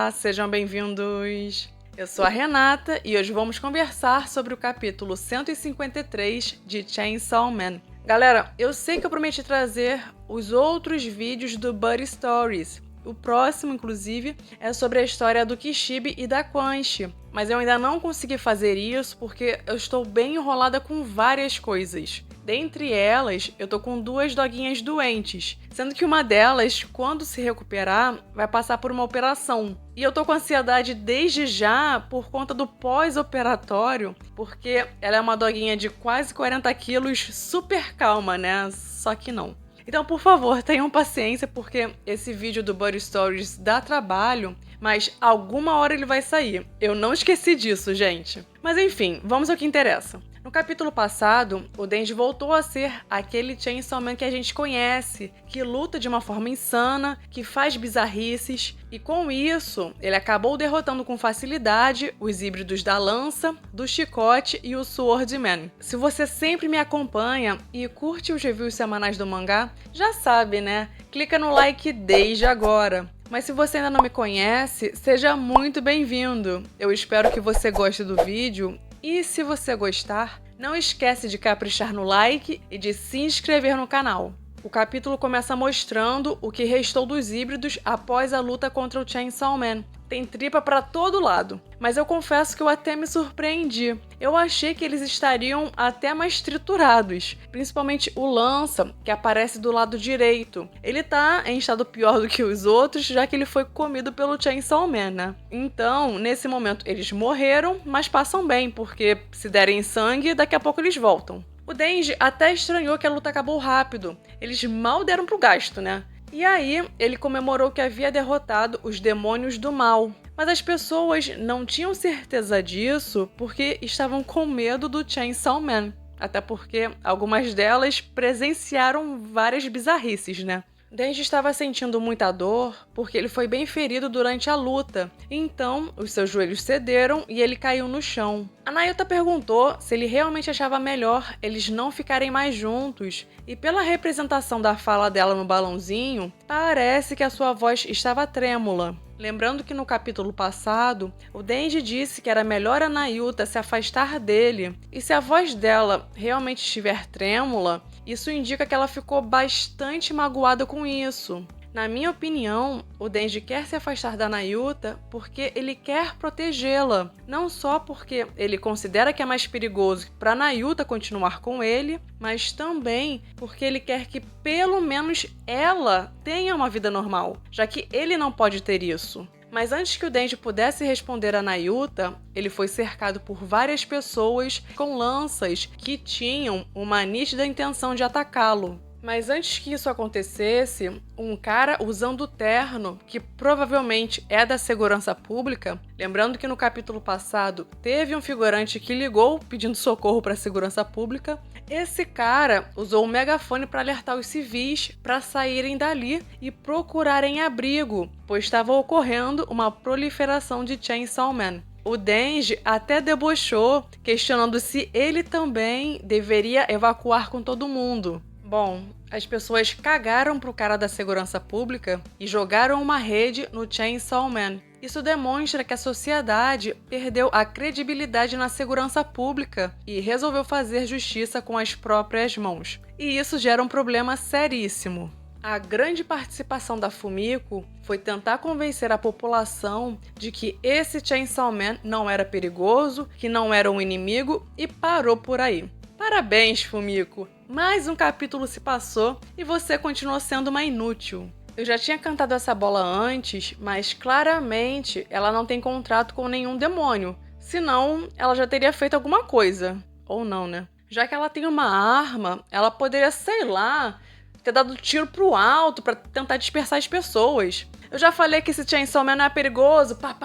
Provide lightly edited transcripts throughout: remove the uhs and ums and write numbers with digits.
Olá, sejam bem-vindos! Eu sou a Renata e hoje vamos conversar sobre o capítulo 153 de Chainsaw Man. Galera, eu sei que eu prometi trazer os outros vídeos do Buddy Stories. O próximo, inclusive, é sobre a história do Kishibe e da Quanchi, mas eu ainda não consegui fazer isso porque eu estou bem enrolada com várias coisas. Dentre elas, eu tô com 2 doguinhas doentes, sendo que uma delas, quando se recuperar, vai passar por uma operação. E eu tô com ansiedade desde já por conta do pós-operatório, porque ela é uma doguinha de quase 40 quilos, super calma, né? Só que não. Então, por favor, tenham paciência, porque esse vídeo do Buddy Stories dá trabalho, mas alguma hora ele vai sair. Eu não esqueci disso, gente. Mas enfim, vamos ao que interessa. No capítulo passado, o Denji voltou a ser aquele Chainsaw Man que a gente conhece, que luta de uma forma insana, que faz bizarrices, e com isso, ele acabou derrotando com facilidade os híbridos da lança, do chicote e o Swordman. Se você sempre me acompanha e curte os reviews semanais do mangá, já sabe, né? Clica no like desde agora. Mas se você ainda não me conhece, seja muito bem-vindo. Eu espero que você goste do vídeo. E se você gostar, não esquece de caprichar no like e de se inscrever no canal. O capítulo começa mostrando o que restou dos híbridos após a luta contra o Chainsaw Man. Tem tripa pra todo lado, mas eu confesso que eu até me surpreendi. Eu achei que eles estariam até mais triturados, principalmente o Lança, que aparece do lado direito. Ele tá em estado pior do que os outros, já que ele foi comido pelo Chainsaw Man, né? Então, nesse momento, eles morreram, mas passam bem, porque se derem sangue, daqui a pouco eles voltam. O Denji até estranhou que a luta acabou rápido. Eles mal deram pro gasto, né? E aí, ele comemorou que havia derrotado os demônios do mal. Mas as pessoas não tinham certeza disso porque estavam com medo do Chainsaw Man. Até porque algumas delas presenciaram várias bizarrices, né? Denji estava sentindo muita dor porque ele foi bem ferido durante a luta. Então, os seus joelhos cederam e ele caiu no chão. A Nayuta perguntou se ele realmente achava melhor eles não ficarem mais juntos. E pela representação da fala dela no balãozinho, parece que a sua voz estava trêmula. Lembrando que no capítulo passado, o Denji disse que era melhor a Nayuta se afastar dele. E se a voz dela realmente estiver trêmula, isso indica que ela ficou bastante magoada com isso. Na minha opinião, o Denji quer se afastar da Nayuta porque ele quer protegê-la. Não só porque ele considera que é mais perigoso para Nayuta continuar com ele, mas também porque ele quer que pelo menos ela tenha uma vida normal, já que ele não pode ter isso. Mas antes que o Denji pudesse responder a Nayuta, ele foi cercado por várias pessoas com lanças que tinham uma nítida intenção de atacá-lo. Mas antes que isso acontecesse, um cara usando terno, que provavelmente é da segurança pública, lembrando que no capítulo passado teve um figurante que ligou pedindo socorro para a segurança pública, esse cara usou o megafone para alertar os civis para saírem dali e procurarem abrigo, pois estava ocorrendo uma proliferação de Chainsaw Man. O Denji até debochou, questionando se ele também deveria evacuar com todo mundo. Bom, as pessoas cagaram pro cara da segurança pública e jogaram uma rede no Chainsaw Man. Isso demonstra que a sociedade perdeu a credibilidade na segurança pública e resolveu fazer justiça com as próprias mãos. E isso gera um problema seríssimo. A grande participação da Fumiko foi tentar convencer a população de que esse Chainsaw Man não era perigoso, que não era um inimigo e parou por aí. Parabéns, Fumiko! Mais um capítulo se passou e você continuou sendo uma inútil. Eu já tinha cantado essa bola antes, mas claramente ela não tem contrato com nenhum demônio. Senão, ela já teria feito alguma coisa. Ou não, né? Já que ela tem uma arma, ela poderia, sei lá, ter dado tiro pro alto pra tentar dispersar as pessoas. Eu já falei que esse Chainsaw Man não é perigoso, pá.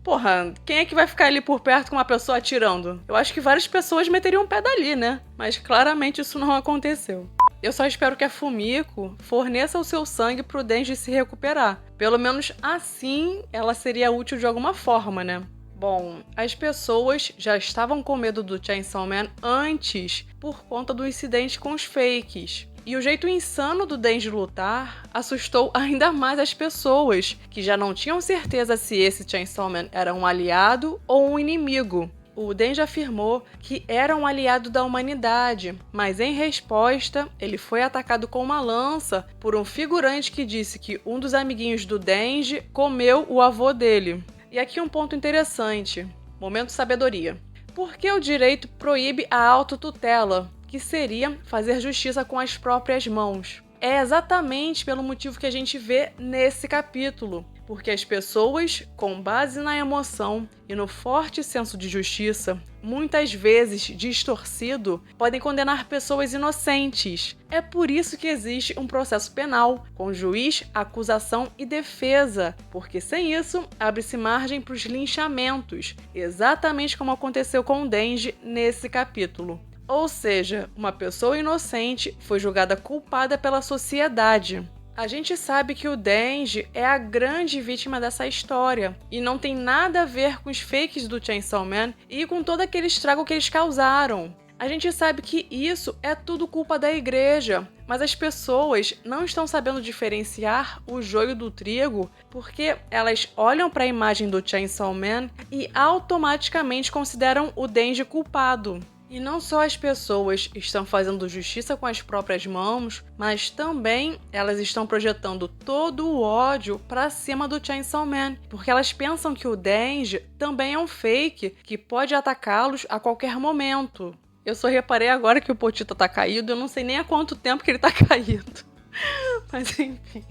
Porra, quem é que vai ficar ali por perto com uma pessoa atirando? Eu acho que várias pessoas meteriam o pé dali, né? Mas claramente isso não aconteceu. Eu só espero que a Fumiko forneça o seu sangue pro Denji se recuperar. Pelo menos assim ela seria útil de alguma forma, né? Bom, as pessoas já estavam com medo do Chainsaw Man antes por conta do incidente com os fakes. E o jeito insano do Denji lutar assustou ainda mais as pessoas, que já não tinham certeza se esse Chainsaw Man era um aliado ou um inimigo. O Denji afirmou que era um aliado da humanidade, mas em resposta, ele foi atacado com uma lança por um figurante que disse que um dos amiguinhos do Denji comeu o avô dele. E aqui um ponto interessante, momento sabedoria. Por que o direito proíbe a autotutela, que seria fazer justiça com as próprias mãos? É exatamente pelo motivo que a gente vê nesse capítulo. Porque as pessoas, com base na emoção e no forte senso de justiça, muitas vezes distorcido, podem condenar pessoas inocentes. É por isso que existe um processo penal, com juiz, acusação e defesa, porque sem isso, abre-se margem para os linchamentos, exatamente como aconteceu com o Denji nesse capítulo. Ou seja, uma pessoa inocente foi julgada culpada pela sociedade. A gente sabe que o Denji é a grande vítima dessa história e não tem nada a ver com os fakes do Chainsaw Man e com todo aquele estrago que eles causaram. A gente sabe que isso é tudo culpa da igreja, mas as pessoas não estão sabendo diferenciar o joio do trigo porque elas olham para a imagem do Chainsaw Man e automaticamente consideram o Denji culpado. E não só as pessoas estão fazendo justiça com as próprias mãos, mas também elas estão projetando todo o ódio para cima do Chainsaw Man, porque elas pensam que o Denji também é um fake que pode atacá-los a qualquer momento. Eu só reparei agora que o Potito tá caído, eu não sei nem há quanto tempo que ele tá caído. Mas enfim.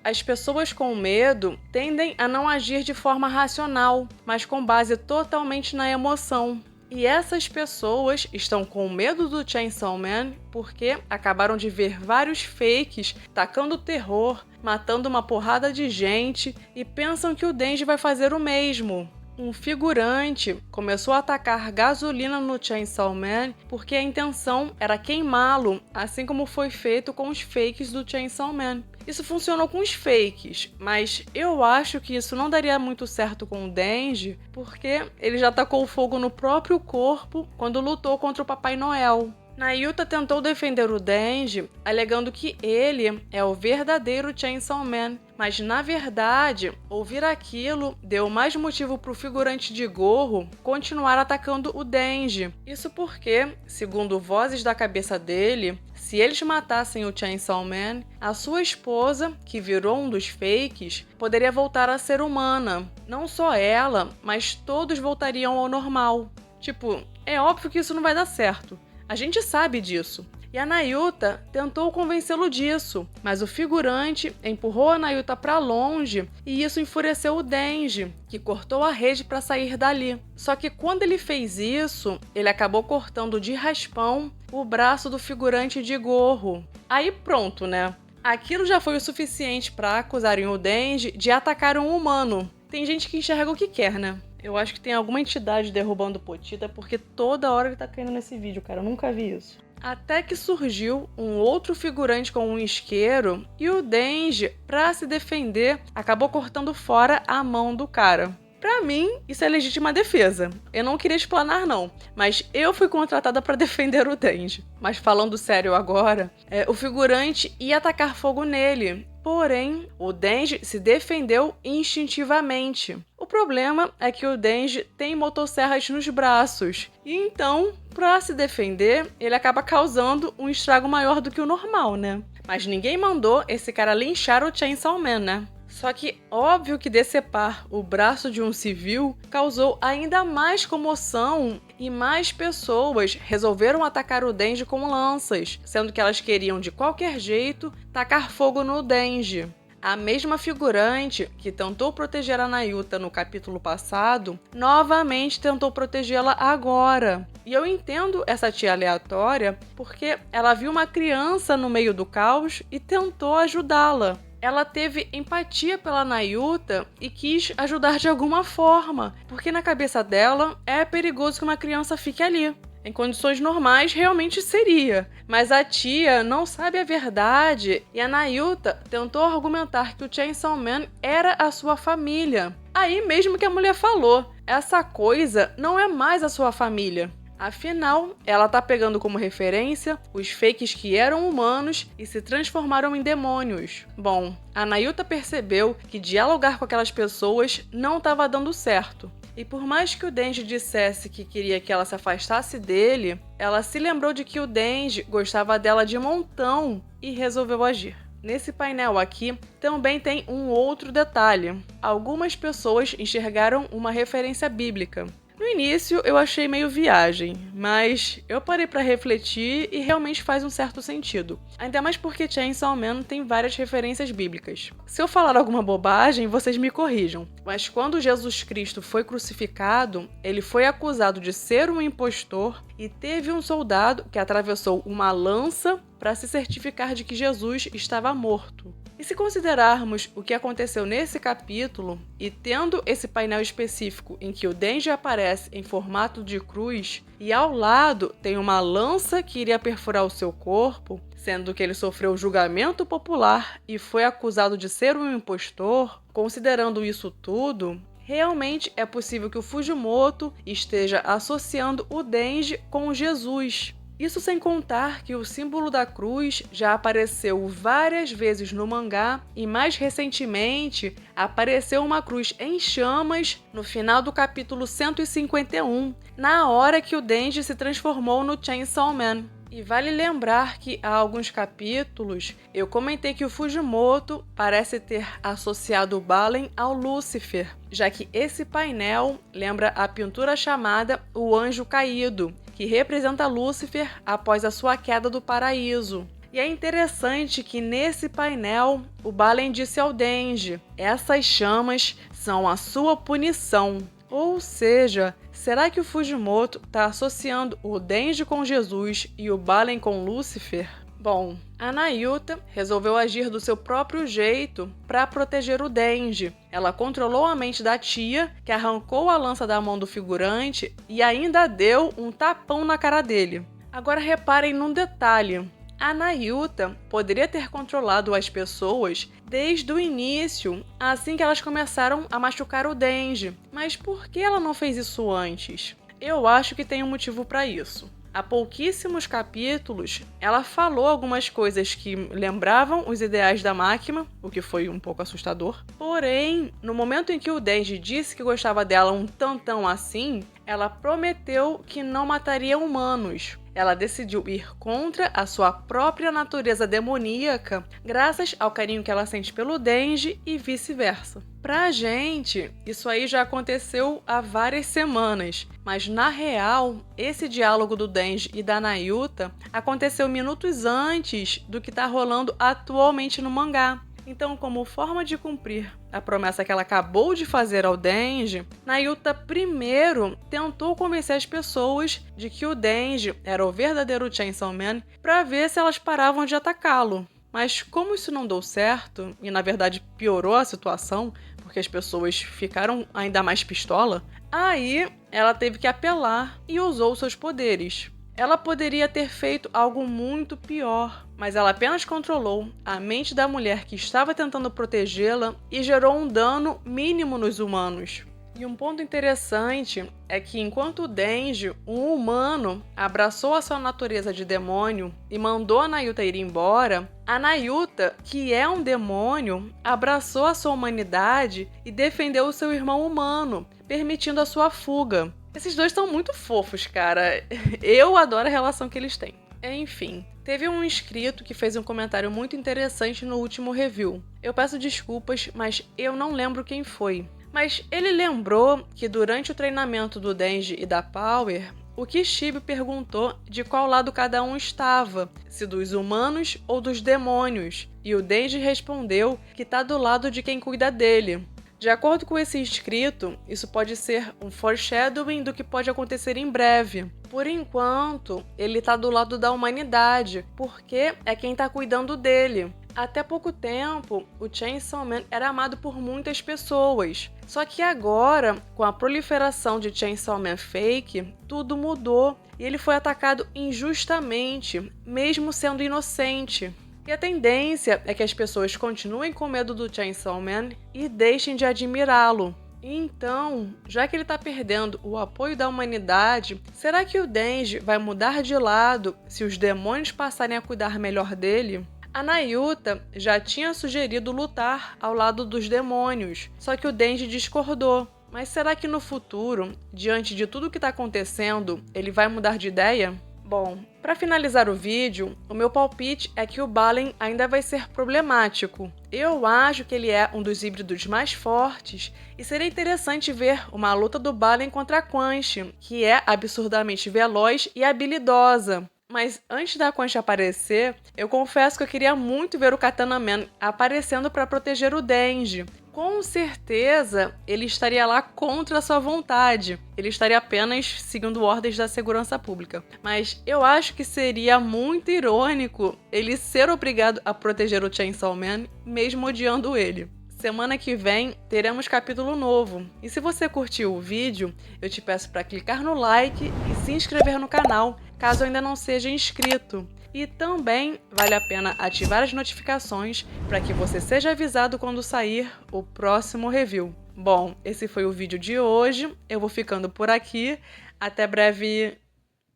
As pessoas com medo tendem a não agir de forma racional, mas com base totalmente na emoção. E essas pessoas estão com medo do Chainsaw Man porque acabaram de ver vários fakes tacando terror, matando uma porrada de gente e pensam que o Denji vai fazer o mesmo. Um figurante começou a atacar gasolina no Chainsaw Man porque a intenção era queimá-lo, assim como foi feito com os fakes do Chainsaw Man. Isso funcionou com os fakes, mas eu acho que isso não daria muito certo com o Denji, porque ele já tacou fogo no próprio corpo quando lutou contra o Papai Noel. Nayuta tentou defender o Denji, alegando que ele é o verdadeiro Chainsaw Man, mas na verdade, ouvir aquilo deu mais motivo para o figurante de gorro continuar atacando o Denji. Isso porque, segundo vozes da cabeça dele, se eles matassem o Chainsaw Man, a sua esposa, que virou um dos fakes, poderia voltar a ser humana. Não só ela, mas todos voltariam ao normal. Tipo, é óbvio que isso não vai dar certo. A gente sabe disso. E a Nayuta tentou convencê-lo disso, mas o figurante empurrou a Nayuta para longe e isso enfureceu o Denji, que cortou a rede para sair dali. Só que quando ele fez isso, ele acabou cortando de raspão o braço do figurante de gorro. Aí pronto, né? Aquilo já foi o suficiente para acusarem o Denji de atacar um humano. Tem gente que enxerga o que quer, né? Eu acho que tem alguma entidade derrubando o Potita, porque toda hora ele tá caindo nesse vídeo, cara. Eu nunca vi isso. Até que surgiu um outro figurante com um isqueiro e o Denji, pra se defender, acabou cortando fora a mão do cara. Pra mim, isso é legítima defesa. Eu não queria explanar, não, mas eu fui contratada pra defender o Denji. Mas falando sério agora, o figurante ia atacar fogo nele. Porém, o Denji se defendeu instintivamente. O problema é que o Denji tem motosserras nos braços. E então, pra se defender, ele acaba causando um estrago maior do que o normal, né? Mas ninguém mandou esse cara linchar o Chainsaw Man, né? Só que óbvio que decepar o braço de um civil causou ainda mais comoção e mais pessoas resolveram atacar o Denji com lanças, sendo que elas queriam de qualquer jeito tacar fogo no Denji. A mesma figurante que tentou proteger a Nayuta no capítulo passado, novamente tentou protegê-la agora. E eu entendo essa tia aleatória porque ela viu uma criança no meio do caos e tentou ajudá-la. Ela teve empatia pela Nayuta e quis ajudar de alguma forma, porque na cabeça dela é perigoso que uma criança fique ali. Em condições normais, realmente seria, mas a tia não sabe a verdade e a Nayuta tentou argumentar que o Chainsaw Man era a sua família. Aí mesmo que a mulher falou, essa coisa não é mais a sua família. Afinal, ela tá pegando como referência os fakes que eram humanos e se transformaram em demônios. Bom, a Nailta percebeu que dialogar com aquelas pessoas não estava dando certo. E por mais que o Denji dissesse que queria que ela se afastasse dele, ela se lembrou de que o Denji gostava dela de montão e resolveu agir. Nesse painel aqui, também tem um outro detalhe. Algumas pessoas enxergaram uma referência bíblica. No início, eu achei meio viagem, mas eu parei para refletir e realmente faz um certo sentido. Ainda mais porque Chainsaw Man tem várias referências bíblicas. Se eu falar alguma bobagem, vocês me corrijam. Mas quando Jesus Cristo foi crucificado, ele foi acusado de ser um impostor e teve um soldado que atravessou uma lança para se certificar de que Jesus estava morto. E se considerarmos o que aconteceu nesse capítulo, e tendo esse painel específico em que o Denji aparece em formato de cruz, e ao lado tem uma lança que iria perfurar o seu corpo, sendo que ele sofreu julgamento popular e foi acusado de ser um impostor, considerando isso tudo, realmente é possível que o Fujimoto esteja associando o Denji com Jesus. Isso sem contar que o símbolo da cruz já apareceu várias vezes no mangá e mais recentemente apareceu uma cruz em chamas no final do capítulo 151, na hora que o Denji se transformou no Chainsaw Man. E vale lembrar que há alguns capítulos eu comentei que o Fujimoto parece ter associado o Balen ao Lúcifer, já que esse painel lembra a pintura chamada O Anjo Caído, que representa Lúcifer após a sua queda do paraíso. E é interessante que nesse painel o Balen disse ao Denji: essas chamas são a sua punição. Ou seja, será que o Fujimoto está associando o Denji com Jesus e o Balen com Lúcifer? Bom, a Nailta resolveu agir do seu próprio jeito para proteger o Denji. Ela controlou a mente da tia, que arrancou a lança da mão do figurante e ainda deu um tapão na cara dele. Agora reparem num detalhe. A Nailta poderia ter controlado as pessoas desde o início, assim que elas começaram a machucar o Denji. Mas por que ela não fez isso antes? Eu acho que tem um motivo para isso. Há pouquíssimos capítulos, ela falou algumas coisas que lembravam os ideais da máquina, o que foi um pouco assustador. Porém, no momento em que o Denji disse que gostava dela um tantão assim, ela prometeu que não mataria humanos. Ela decidiu ir contra a sua própria natureza demoníaca, graças ao carinho que ela sente pelo Denji e vice-versa. Pra gente, isso aí já aconteceu há várias semanas, mas na real, esse diálogo do Denji e da Nailta aconteceu minutos antes do que tá rolando atualmente no mangá. Então, como forma de cumprir a promessa que ela acabou de fazer ao Denji, Nailta primeiro tentou convencer as pessoas de que o Denji era o verdadeiro Chainsaw Man para ver se elas paravam de atacá-lo. Mas como isso não deu certo, e na verdade piorou a situação, porque as pessoas ficaram ainda mais pistola, aí ela teve que apelar e usou seus poderes. Ela poderia ter feito algo muito pior, mas ela apenas controlou a mente da mulher que estava tentando protegê-la e gerou um dano mínimo nos humanos. E um ponto interessante é que enquanto o Denji, um humano, abraçou a sua natureza de demônio e mandou a Nailta ir embora, a Nailta, que é um demônio, abraçou a sua humanidade e defendeu o seu irmão humano, permitindo a sua fuga. Esses dois são muito fofos, cara. Eu adoro a relação que eles têm. Enfim, teve um inscrito que fez um comentário muito interessante no último review. Eu peço desculpas, mas eu não lembro quem foi. Mas ele lembrou que durante o treinamento do Denji e da Power, o Kishibe perguntou de qual lado cada um estava, se dos humanos ou dos demônios, e o Denji respondeu que tá do lado de quem cuida dele. De acordo com esse inscrito, isso pode ser um foreshadowing do que pode acontecer em breve. Por enquanto, ele tá do lado da humanidade, porque é quem tá cuidando dele. Até pouco tempo, o Chainsaw Man era amado por muitas pessoas. Só que agora, com a proliferação de Chainsaw Man fake, tudo mudou e ele foi atacado injustamente, mesmo sendo inocente. E a tendência é que as pessoas continuem com medo do Chainsaw Man e deixem de admirá-lo. Então, já que ele está perdendo o apoio da humanidade, será que o Denji vai mudar de lado se os demônios passarem a cuidar melhor dele? A Nayuta já tinha sugerido lutar ao lado dos demônios, só que o Denji discordou. Mas será que no futuro, diante de tudo o que está acontecendo, ele vai mudar de ideia? Bom, para finalizar o vídeo, o meu palpite é que o Balen ainda vai ser problemático. Eu acho que ele é um dos híbridos mais fortes e seria interessante ver uma luta do Balen contra a Quan Chi, que é absurdamente veloz e habilidosa. Mas antes da Quan Chi aparecer, eu confesso que eu queria muito ver o Katana Man aparecendo para proteger o Denji. Com certeza, ele estaria lá contra a sua vontade. Ele estaria apenas seguindo ordens da segurança pública. Mas eu acho que seria muito irônico ele ser obrigado a proteger o Chainsaw Man, mesmo odiando ele. Semana que vem teremos capítulo novo. E se você curtiu o vídeo, eu te peço para clicar no like e se inscrever no canal, caso ainda não seja inscrito. E também vale a pena ativar as notificações para que você seja avisado quando sair o próximo review. Bom, esse foi o vídeo de hoje. Eu vou ficando por aqui. Até breve.